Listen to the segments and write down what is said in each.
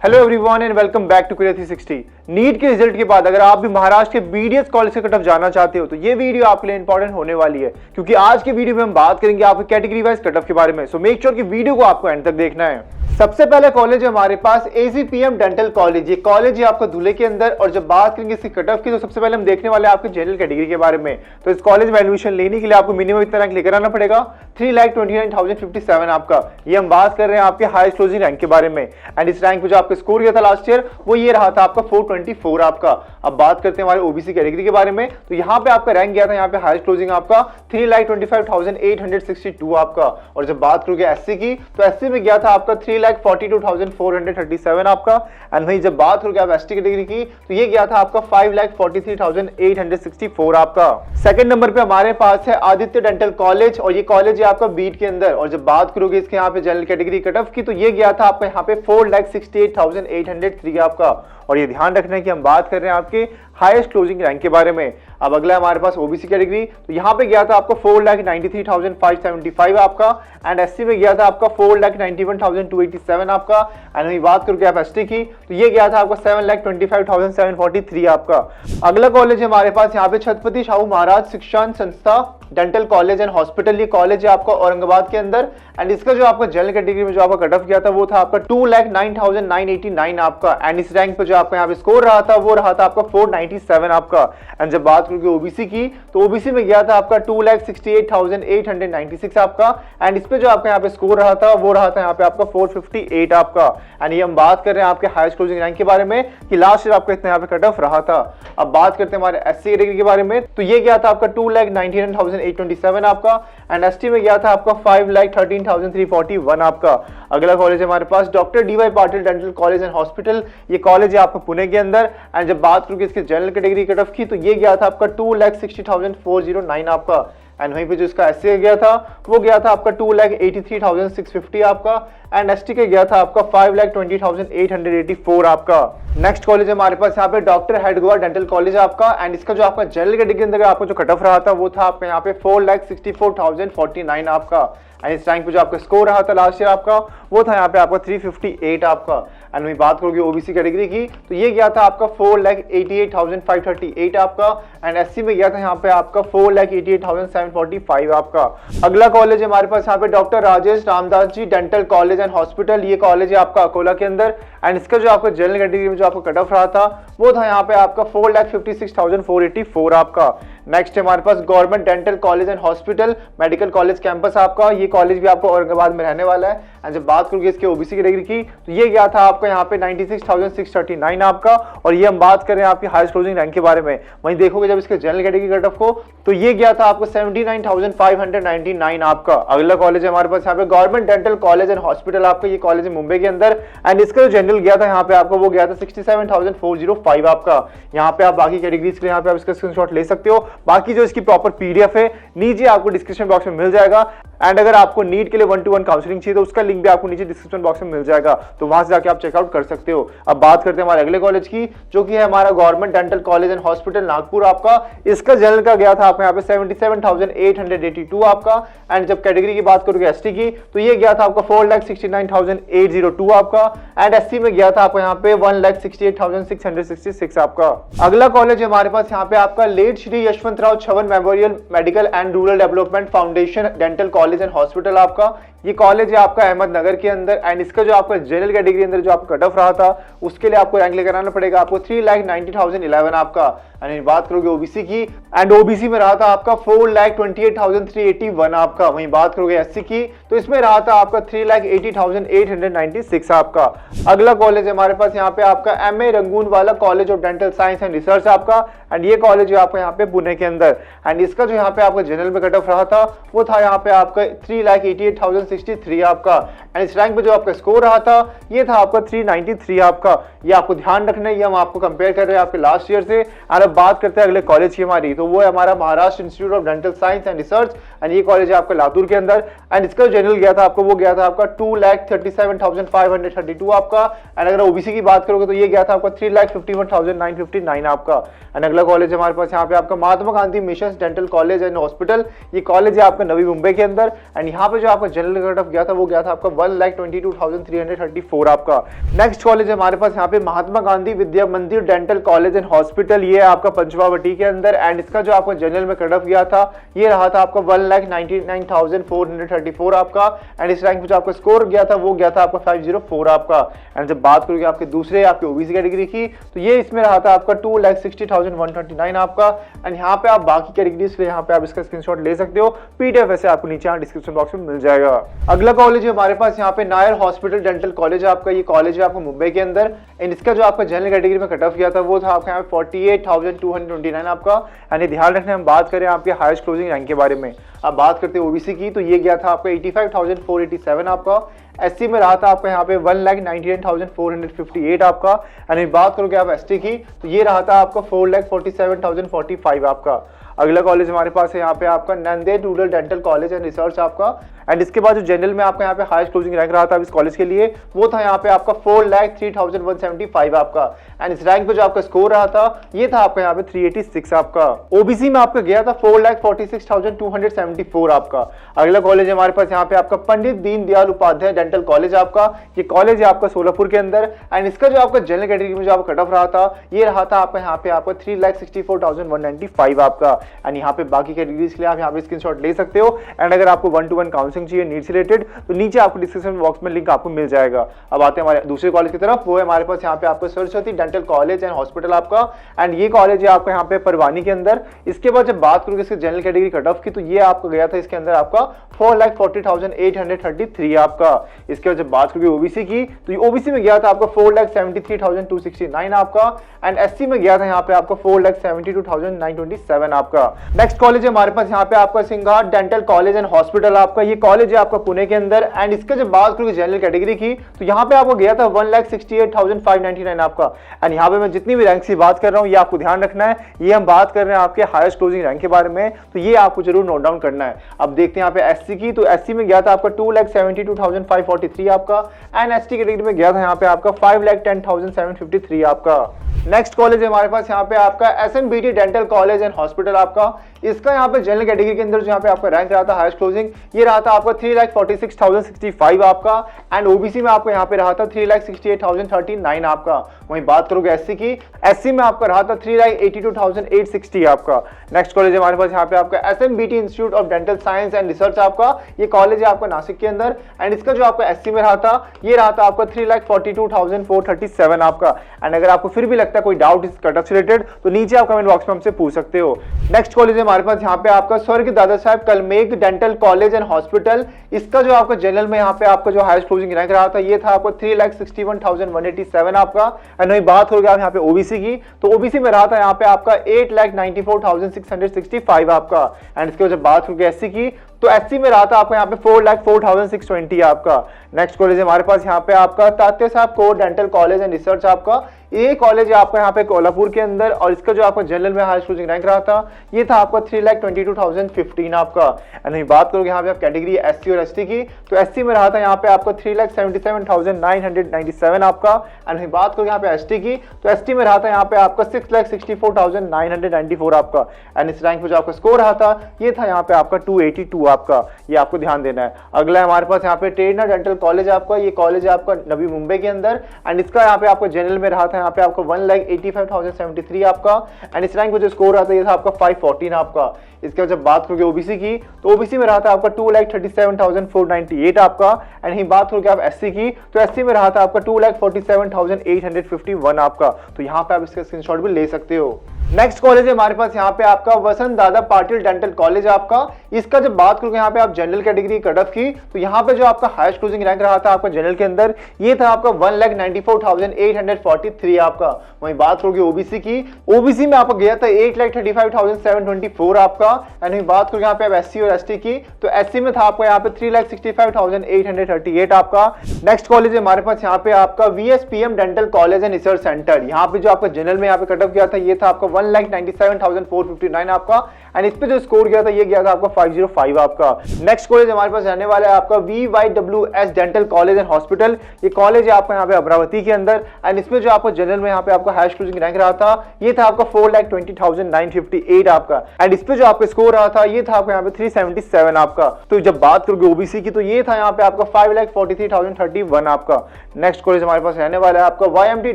Hello everyone and welcome back to career 360। NEET के result के बाद अगर आप भी महाराष्ट्र के बीडीएस कॉलेज से कट ऑफ जाना चाहते हो तो ये वीडियो आपके लिए इंपॉर्टेंट होने वाली है, क्योंकि आज के वीडियो में हम बात करेंगे आपके कैटेगरी वाइज कट ऑफ के बारे में। सो मेक श्योर कि वीडियो को आपको एंड तक देखना है। सबसे पहले कॉलेज है हमारे पास एसीपीएम डेंटल कॉलेज। ये कॉलेज है आपका धुले के अंदर, और जब बात करेंगे इसकी कट ऑफ की तो सबसे पहले हम देखने वाले आपके जनरल कैटेगरी के बारे में। तो इस कॉलेज में एडमिशन लेने के लिए आपको मिनिमम इतना रैंक लेकर आना पड़ेगा 3,29,057 आपका। ये हम बात कर रहे हैं आपके हाईएस्ट क्लोजिंग रैंक के बारे में। एंड इस रैंक पे जो आपका स्कोर किया था लास्ट ईयर वो ये रहा था आपका 424 आपका। अब बात करते हैं हमारे ओबीसी कैटेगरी के बारे में। तो यहाँ पे आपका रैंक गया था यहाँ पे हाईएस्ट क्लोजिंग आपका 3,25,862 आपका। और जब बात करोगे एससी की तो एससी में गया था आपका 3,42,437 आपका। एंड वहीं जब बात करोगे आप एसटी कैटेगरी की तो ये गया था आपका 5,43,864 आपका। सेकंड नंबर पे हमारे पास है आदित्य डेंटल कॉलेज, और ये कॉलेज है आपका बीट के अंदर। और जब बात करोगे इसके यहाँ पे जनरल कैटेगरी कट ऑफ की तो ये गया था आपका यहाँ पे 4,68,803 आपका। और ये ध्यान रखना है कि हम बात कर रहे हैं आपके हाईएस्ट क्लोजिंग रैंक के बारे में। अब अगला हमारे पास ओबीसी कैटेगरी, तो यहाँ पे गया था आपका 4,93,575 आपका। एंड एससी में गया था आपका 4,91,287 आपका। एंड वही बात करोगे आप एसटी की तो ये गया था आपका 7,25,743 आपका। अगला कॉलेज है हमारे पास यहाँ पे छत्रपति शाहू महाराज शिक्षण संस्था डेंटल कॉलेज एंड हॉस्पिटल। ये कॉलेज है आपका औरंगाबाद के अंदर। एंड इसका जो आपका जनरल कैटेगरी में जो आपका कट ऑफ किया था वो था आपका 2,09,989 आपका। एंड इस रैंक पे जो आपका यहाँ पे स्कोर रहा था वो रहा था आपका 497 आपका। एंड जब बात करोगे ओबीसी की तो ओबीसी में गया था आपका 2,68,896 आपका। एंड इस पे जो आपका यहाँ पे स्कोर रहा था वो रहा था यहाँ पे आपका 458 आपका। एंड ये हम बात कर रहे हैं आपके हाईएस्ट क्लोजिंग रैंक के बारे में कि लास्ट ईयर आपका इतना यहाँ पे कट ऑफ रहा था। अब बात करते हैं हमारे एससी कैटेगरी के बारे में, तो ये गया था आपका 2,99,827 आपका। एंड एसटी में गया था आपका 5,13,341 आपका। अगला कॉलेज है हमारे पास doctor DY Patil dental college and hospital. ये कॉलेज है आपका पुणे के अंदर। एंड जब बात करोगे इसके जनरल कैटेगरी कट ऑफ की तो ये गया था आपका 2,60,409 आपका। एंड वहीं पे जो इसका एससी गया था वो गया था आपका 2,83,650 आपका। एंड एसटी के गया था आपका 5,20,884 आपका। नेक्स्ट कॉलेज है हमारे पास यहाँ पे डॉक्टर हेडगेवार डेंटल कॉलेज आपका। एंड इसका जो आपका जनरल कैटेगरी अंदर आपको जो कट ऑफ रहा था वो था आपका यहाँ पे 4,64,049 आपका। एंड इस रैंक पे जो आपका स्कोर रहा था लास्ट ईयर आपका वो था यहाँ पे आपका 358 आपका। एंड वही बात करोगे ओबीसी कैटेगरी की तो ये गया था आपका 4,88,538 आपका। एंड एससी में गया था यहाँ पे आपका 4,88,745 आपका। अगला कॉलेज है हमारे पास यहाँ पे doctor Rajesh Ramdas ji dental college and hospital. ये कॉलेज है आपका अकोला के अंदर। एंड इसका जो आपका जनरल कैटेगरी में जो आपका कट ऑफ रहा था वो था यहाँ पे आपका 4,56,484 आपका। नेक्स्ट है हमारे पास government dental college and hospital medical college campus आपका। ये कॉलेज भी आपको औरंगाबाद में रहने वाला है। एंड जब बात करोगे इसके ओबीसी कैटेगरी की तो ये गया था आपका यहाँ पे 96,639 आपका। और ये हम बात कर रहे हैं आपकी हाईएस्ट क्लोजिंग रैंक के बारे में। वहीं देखोगे जब इसके जनरल कैटेगरी कट ऑफ को तो ये गया था आपको 79,599 आपका। अगला कॉलेज है हमारे पास यहाँ पे government dental college and hospital आपका। ये कॉलेज है मुंबई के अंदर। एंड इसका जो जनरल गया था यहाँ पे आपको वो गया था 67,405 आपका। यहाँ पे आप बाकी कैटेगरीज के लिए यहाँ पे आप इसका स्क्रीनशॉट ले सकते हो। बाकी जो इसकी प्रॉपर पीडीएफ है नीचे आपको डिस्क्रिप्शन बॉक्स में मिल जाएगा। एंड अगर आपको नीट के लिए 1-to-1 काउंसलिंग चाहिए तो उसका लिंक भी आपको नीचे डिस्क्रिप्शन बॉक्स में मिल जाएगा, तो वहां से जाके आप चेकआउट कर सकते हो। अब बात करते हैं हमारे अगले कॉलेज की जो कि है हमारा government dental college and hospital Nagpur आपका। इसका जनरल का गया था आपको यहाँ पे 77,882 आपका। एंड जब कैटेगरी की बात करोगे एसटी की तो ये गया था आपका 4,69,802 आपका। एंड एससी में गया था आपको यहाँ पे 1,68,666 आपका। अगला कॉलेज है हमारे पास यहाँ पे आपका late Shri Yashwantrao Chavan memorial medical and rural development foundation dental college and hospital आपका। ये कॉलेज है आपका अहमदनगर के अंदर। एंड इसका जो आपका जनरल कैटेगरी अंदर जो आपका कट ऑफ रहा था उसके लिए आपको रैंक लेकर आना पड़ेगा आपको 3,90,011 आपका। एंड बात करोगे ओबीसी की एंड ओबीसी में रहा था आपका 4,28,381 आपका। वहीं बात करोगे एससी की तो इसमें रहा था आपका 3,80,896 आपका। अगला कॉलेज है हमारे पास यहाँ पे आपका MA Rangoonwala college of dental science and research आपका। एंड ये कॉलेज है आपका यहाँ पे पुणे के अंदर। एंड इसका जो यहाँ पे आपका जनरल में कट ऑफ रहा था वो था यहाँ पे आपका 3,88,063 आपका। एंड इस रैंक पे जो आपका स्कोर रहा था ये था आपका 393 आपका। ये आपको ध्यान रखना है, ये हम आपको कंपेयर कर रहे हैं आपके लास्ट ईयर से। और अब बात करते हैं अगले कॉलेज की हमारी, तो वो है हमारा Maharashtra institute of dental science and research. And ये कॉलेज है आपका लातूर के अंदर। एंड इसका जनरल गया था आपको वो गया था आपका 2,37,532 आपका। एंड अगर ओबीसी की बात करोगे तो ये गया था आपका 3,51,959 आपका। एंड अगला कॉलेज हमारे पास यहाँ पे आपका Mahatma Mahatma Gandhi mission dental college and hospital, ये कॉलेज है आपका नवी मुंबई के अंदर। एंड यहाँ पे जो आपका जनरल कट ऑफ गया था वो गया था आपका 1,22,334 आपका। नेक्स्ट कॉलेज है हमारे पास यहाँ पे महात्मा गांधी विद्या मंदिर डेंटल कॉलेज एंड हॉस्पिटल, ये आपका पंचवावटी के अंदर। एंड इसका जो आपका जनरल में कट ऑफ गया था ये रहा था आपका 1,99,434 आपका। एंड इस रैंक में जो आपका स्कोर गया था वो गया था आपका 504 आपका। एंड जब बात करोगे आपके दूसरे आपके ओबीसी कैटेगरी की तो ये इसमें रहा था आपका 2,60,129 आपका। एंड यहाँ पे आप बाकी कैटेगरीज के लिए यहाँ पे आप इसका स्क्रीनशॉट ले सकते हो, पीडीएफ ऐसे आपको नीचे डिस्क्रिप्शन बॉक्स में मिल जाएगा। अगला कॉलेज है हमारे पास यहाँ पे नायर हॉस्पिटल डेंटल कॉलेज आपका, ये कॉलेज है आपको मुंबई के अंदर। एंड इसका जो आपका जनरल कैटेगरी में कट ऑफ गया था वो था आपका यहाँ पे 48,229 आपका। यानी ध्यान रखना हम बात करें आपके हाईएस्ट क्लोजिंग रैंक के बारे में। अब बात करते हैं ओबीसी की तो ये गया था आपका 85,487 आपका। एससी में रहा था आपका यहाँ पे 1,99,458 आपका। यानी बात करोगे आप एसटी की तो ये रहा था आपका 4,47,045 आपका। अगला कॉलेज हमारे पास है यहाँ पे आपका Nanded rural dental college and research आपका। एंड इसके बाद जो जनरल में आपका यहाँ पे हाईएस्ट क्लोजिंग रैंक रहा था इस कॉलेज के लिए वो था यहाँ पे आपका 4,03,175 आपका। एंड इस रैंक पे जो आपका स्कोर रहा था ये था आपका यहाँ पे 386 आपका। ओबीसी में आपका गया था 4,46,274 आपका। अगला कॉलेज है हमारे पास यहाँ पे आपका पंडित दीनदयाल उपाध्याय डेंटल कॉलेज आपका, ये कॉलेज है आपका सोलापुर के अंदर। एंड इसका जो आपका जनरल कैटेगरी में जो आपका कट ऑफ रहा था ये रहा था आपका यहाँ पे आपका 3,64,195 आपका। एंड यहाँ पे बाकी कैटेगरीज के लिए आप यहाँ पे स्क्रीनशॉट ले सकते हो। एंड अगर आपको 1-to-1 काउंसलिंग चाहिए नीट से रिलेटेड तो नीचे आपको डिस्क्रिप्शन बॉक्स में लिंक आपको मिल जाएगा। अब आते हैं हमारे दूसरे कॉलेज की तरफ, वो है हमारे पास यहाँ पे आपका Saraswati dental college and hospital आपका। एंड ये कॉलेज है आपका यहाँ पे परवानी के अंदर। इसके बाद जब बात करोगे इसके जनरल कैटेगरी कट ऑफ की तो ये आपका गया था इसके अंदर आपका 4,40,833 आपका। इसके बाद जब बात करोगे ओबीसी की तो ओबीसी में गया था आपका 4,73,269 आपका। एंड एससी में गया था यहाँ पे आपका 4,72,927 आपका। नेक्स्ट कॉलेज है हमारे पास यहाँ पे आपका Singhar dental college and hospital आपका, ये कॉलेज है आपका पुणे के अंदर। एंड इसका जब बात करोगे जनरल कैटेगरी की तो यहाँ पे आपको गया था 1,68,599 आपका। एंड यहाँ पे मैं जितनी भी रैंक की बात कर रहा हूँ ये आपको ध्यान रखना है, ये हम बात कर रहे हैं आपके हाईएस्ट क्लोजिंग रैंक के बारे में, तो ये आपको जरूर नोट डाउन करना है। अब देखते हैं यहाँ पे एससी की तो एससी में गया था आपका 2,72,543 आपका। एंड एसटी कैटेगरी में गया था यहाँ पे आपका 5,10,753 आपका। नेक्स्ट कॉलेज है हमारे पास यहाँ पे आपका SMBT dental college and hospital आपका। इसका यहाँ पे जनरल कैटेगरी के अंदर जो यहाँ पे आपका रैंक रहा था हाईएस्ट क्लोजिंग ये रहा था आपका 3,46,065 आपका। एंड ओबीसी में आपको यहाँ पे रहा था 3,68,039 आपका। वहीं बात करोगे एससी की, एससी में आपका रहा था 3,82,860 आपका। नेक्स्ट कॉलेज है हमारे पास यहाँ पे आपका SMBT institute of dental science and research आपका, ये कॉलेज है आपका नासिक के अंदर। एंड इसका जो आपका एससी में रहा था ये रहा था आपका 3,42,437 आपका। एंड अगर आपको फिर भी लगता है कोई डाउट इस कट ऑफ से रिलेटेड तो नीचे आप कमेंट बॉक्स में हमसे पूछ सकते हो। नेक्स्ट कॉलेज है हमारे पास यहाँ पे आपका स्वर्ग Dada Saheb कलमेग dental college and hospital. इसका जो आपका जनरल में यहाँ पे आपका जो हाईएस्ट क्लोजिंग रैंक रहा था ये था आपको 3,61,187 आपका। एंड वही बात हो गया यहाँ पे ओबीसी की तो ओबीसी में रहा था यहाँ पे आपका 8,94,665 आपका। एंड इसके जब बात हो गई एससी की तो एससी में रहा था आपका यहाँ पे 4,04,620 आपका। नेक्स्ट कॉलेज है हमारे पास यहाँ पे आपका तात्या साहब core dental college and research आपका, ये कॉलेज है आपका यहाँ पे कोल्हापुर के अंदर। और इसका जो आपका जनरल में हाईएस्ट क्लोजिंग रैंक रहा था ये था आपका 3,22,015 आपका। एंड बात करोगे यहाँ पे आप कैटेगरी एससी और एसटी की तो एससी में रहा था यहाँ पे आपका 3,77,997 आपका। एंड बात करोगे यहाँ पे एसटी की तो एसटी में रहा था यहाँ पे आपका 6,64,994 आपका। एंड इस रैंक पे जो आपका स्कोर रहा था ये था यहाँ पे आपका 282 आपका, ये आपको ध्यान देना है। अगला है हमारे पास यहाँ पे टेरना डेंटल कॉलेज आपका, ये कॉलेज है आपका नवी मुंबई के अंदर। एंड इसका यहाँ पे आपको जनरल में रहा था यहाँ पे आपको 1,85,073 आपका। एंड इस रैंक पे जो स्कोर रहा था ये था आपका 514 आपका। इसके बाद जब बात करोगे ओबीसी की तो ओबीसी में रहा था आपका 2,37,498 आपका। एंड ही बात करोगे आप एससी की तो एससी में रहा था आपका 2,47,851 आपका। तो यहाँ पे आप इसका स्क्रीनशॉट भी ले सकते हो। नेक्स्ट कॉलेज है हमारे पास यहाँ पे आपका वसंत दादा पाटिल डेंटल कॉलेज आपका। इसका जब बात करोगे यहाँ पे आप जनरल कैटेगरी कट ऑफ की तो यहाँ पे जो आपका हाईएस्ट क्लोजिंग रैंक रहा था आपका जनरल के अंदर ये था आपका 1,94,843 आपका। वहीं बात करोगे ओबीसी की, ओबीसी में आपका गया था 8,35,724 आपका। एंड बात करोगे यहाँ पे आप एससी और एसटी की तो एससी में था आपका यहाँ पे 3,65,838 आपका। नेक्स्ट कॉलेज है हमारे पास यहाँ पे आपका VSPM dental college and research centre, यहाँ पे जो आपका जनरल में यहाँ पे कट ऑफ गया था ये था आपका 1,97,459 आपका, एंड इस पे जो स्कोर गया था ये गया था आपका 505 आपका। नेक्स्ट कॉलेज हमारे पास रहने वाला है आपका VYWS dental college and hospital. ये कॉलेज है आपका यहाँ पे अमरावती के अंदर, एंड इसमें जो आपको जनरल में यहाँ पे आपका हाईएस्ट क्लोजिंग रैंक रहा था ये था आपका 4,20,958 आपका, एंड इस पे जो आपका स्कोर रहा था ये था आपका यहाँ पे 377 आपका। तो जब बात करोगे ओबीसी की तो ये था यहाँ पे आपका 5,43,031 आपका। नेक्स्ट कॉलेज हमारे पास रहने वाला है आपका YMT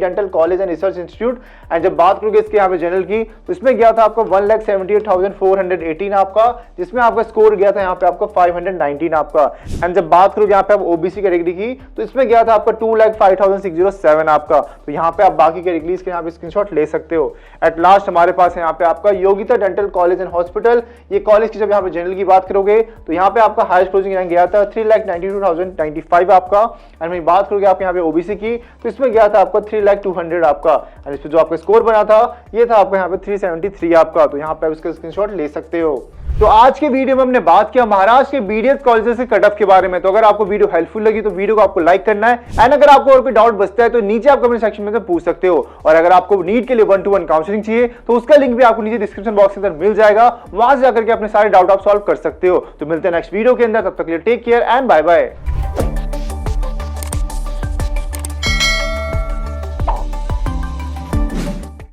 dental college and research institute, and जब बात करोगे इसके यहाँ पे जनरल की तो इसमें गया था आपका 1,78,418 आपका, जिसमें आपका स्कोर गया था यहाँ पे आपका 519 आपका। एंड जब बात करोगे यहाँ पे आप ओबीसी कैटेगरी की तो इसमें गया था आपका 2,05,607 आपका। तो यहाँ पे आप बाकी कैटेगरीज के यहाँ पे स्क्रीनशॉट ले सकते हो। एट लास्ट हमारे पास यहाँ पे आपका Yogita dental college and hospital. ये कॉलेज की जब यहाँ पे जनरल की बात करोगे तो यहाँ पे आपका हाईएस्ट क्लोजिंग रैंक गया था 3,92,095 आपका, एंड वहीं बात करोगे आप यहाँ पे ओबीसी की तो इसमें गया था आपका 3,02,000 आपका, एंड इस पे जो आपका स्कोर बना था ये था आपका यहाँ पे 373 आपका। तो यहाँ पे आप इसका स्क्रीनशॉट ले सकते हो। तो आज के वीडियो में हमने बात किया महाराष्ट्र के BDS कॉलेजेस के कट ऑफ के बारे में। तो अगर आपको वीडियो हेल्पफुल लगी तो वीडियो को आपको लाइक करना है, एंड अगर आपको और कोई डाउट बचता है तो नीचे आप कमेंट सेक्शन में पूछ सकते हो। और अगर आपको नीट के लिए 1-to-1 काउंसलिंग चाहिए तो उसका लिंक भी आपको नीचे डिस्क्रिप्शन बॉक्स के अंदर मिल जाएगा, वहां से जाकर के अपने सारे डाउट आप सॉल्व कर सकते हो। तो मिलते हैं नेक्स्ट वीडियो के अंदर, तब तक के लिए take care and bye bye.